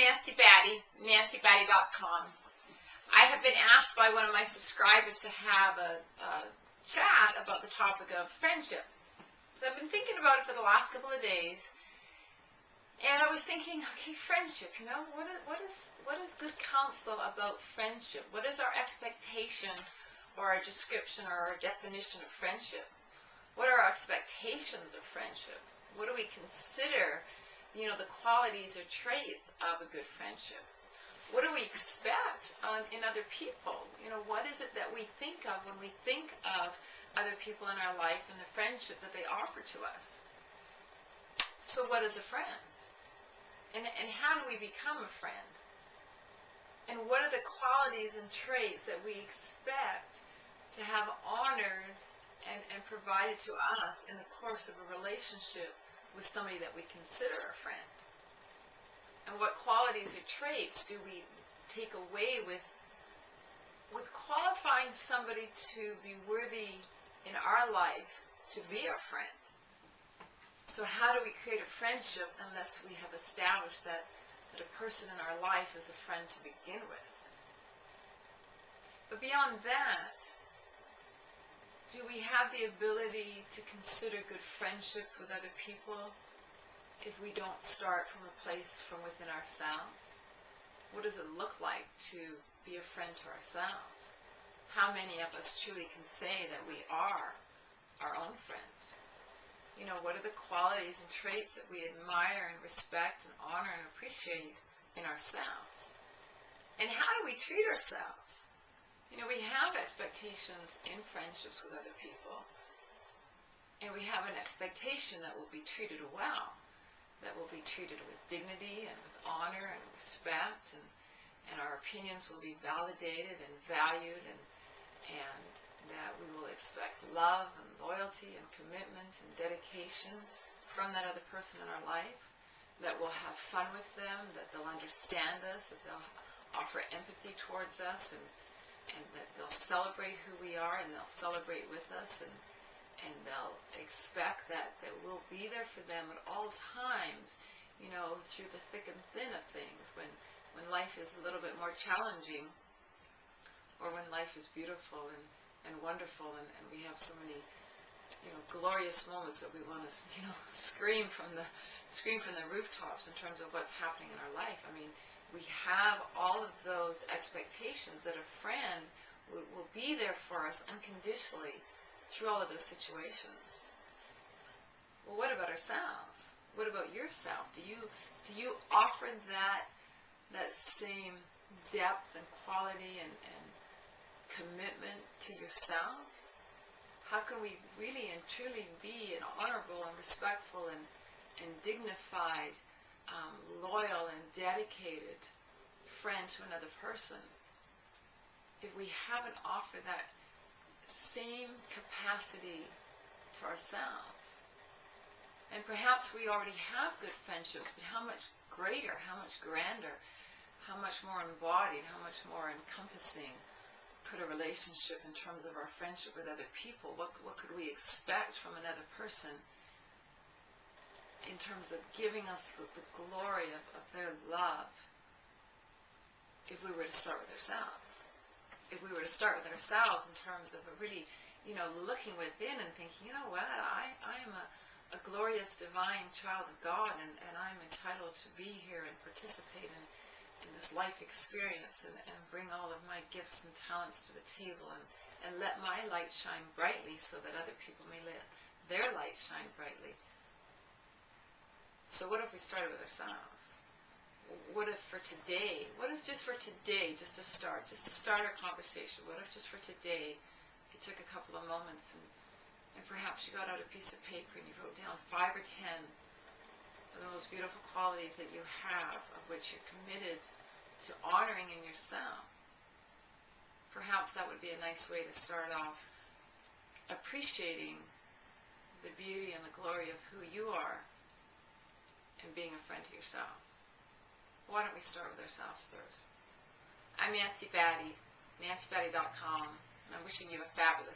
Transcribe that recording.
Nancy Battye, nancybattye.com. I have been asked by one of my subscribers to have a chat about the topic of friendship. So I've been thinking about it for the last couple of days, and I was thinking, okay, friendship, what is good counsel about friendship? What is our expectation or our description or our definition of friendship? What are our expectations of friendship? What do we consider, the qualities or traits of a good friendship? What do we expect in other people? What is it that we think of when we think of other people in our life and the friendship that they offer to us? So what is a friend? And how do we become a friend? And what are the qualities and traits that we expect to have honored and provided to us in the course of a relationship with somebody that we consider a friend? And what qualities or traits do we take away with qualifying somebody to be worthy in our life to be our friend? So how do we create a friendship unless we have established that a person in our life is a friend to begin with? But beyond that, do we have the ability to consider good friendships with other people if we don't start from a place from within ourselves? What does it look like to be a friend to ourselves? How many of us truly can say that we are our own friend? What are the qualities and traits that we admire and respect and honor and appreciate in ourselves? And how do we treat ourselves? We have expectations in friendships with other people, and we have an expectation that we'll be treated well, that we'll be treated with dignity and with honor and respect, and our opinions will be validated and valued, and that we will expect love and loyalty and commitment and dedication from that other person in our life, that we'll have fun with them, that they'll understand us, that they'll offer empathy towards us, and that they'll celebrate who we are, and they'll celebrate with us, and they'll expect that we'll be there for them at all times, through the thick and thin of things, when life is a little bit more challenging, or when life is beautiful and wonderful, and we have so many glorious moments that we want to scream from the rooftops in terms of what's happening in our life. We have all of those expectations that a friend will be there for us unconditionally through all of those situations. Well, what about ourselves? What about yourself? Do you offer that same depth and quality and commitment to yourself? How can we really and truly be an honorable and respectful and dignified, loyal and dedicated friend to another person if we haven't offered that same capacity to ourselves? And perhaps we already have good friendships, but how much greater, how much grander, how much more embodied, how much more encompassing could a relationship in terms of our friendship with other people, what could we expect from another person in terms of giving us the glory of their love if we were to start with ourselves? If we were to start with ourselves in terms of really, looking within and thinking, I am a glorious divine child of God, and I'm entitled to be here and participate in this life experience and bring all of my gifts and talents to the table and let my light shine brightly so that other people may let their light shine brightly. So what if we started with ourselves? What if just for today, just to start our conversation, what if just for today you took a couple of moments and perhaps you got out a piece of paper and you wrote down 5 or 10 of the most beautiful qualities that you have, of which you're committed to honoring in yourself? Perhaps that would be a nice way to start off appreciating the beauty and the glory of who you are and being a friend to yourself. Why don't we start with ourselves first? I'm Nancy Battye, nancybattye.com, and I'm wishing you a fabulous